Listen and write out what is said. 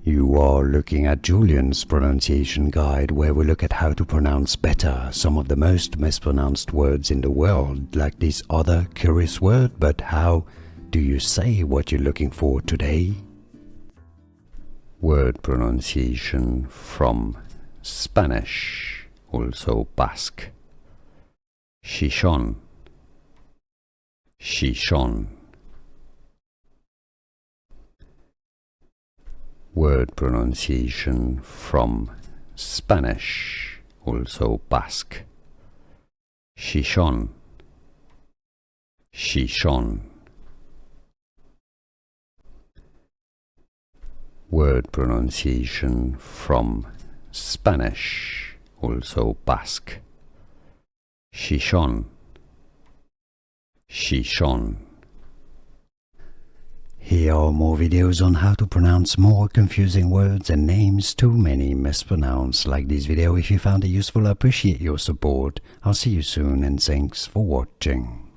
You are looking at Julian's pronunciation guide, where we look at how to pronounce better some of the most mispronounced words in the world, like this other curious word. But how do you say what you're looking for today? Word pronunciation from Spanish, also Basque. Xixón, Xixón. Word pronunciation from Spanish, also Basque. Xixón, Xixón. Word pronunciation from Spanish, also Basque. Xixón, Xixón. Here are more videos on how to pronounce more confusing words and names too many mispronounced. Like this video if you found it useful. I appreciate your support. I'll see you soon and thanks for watching.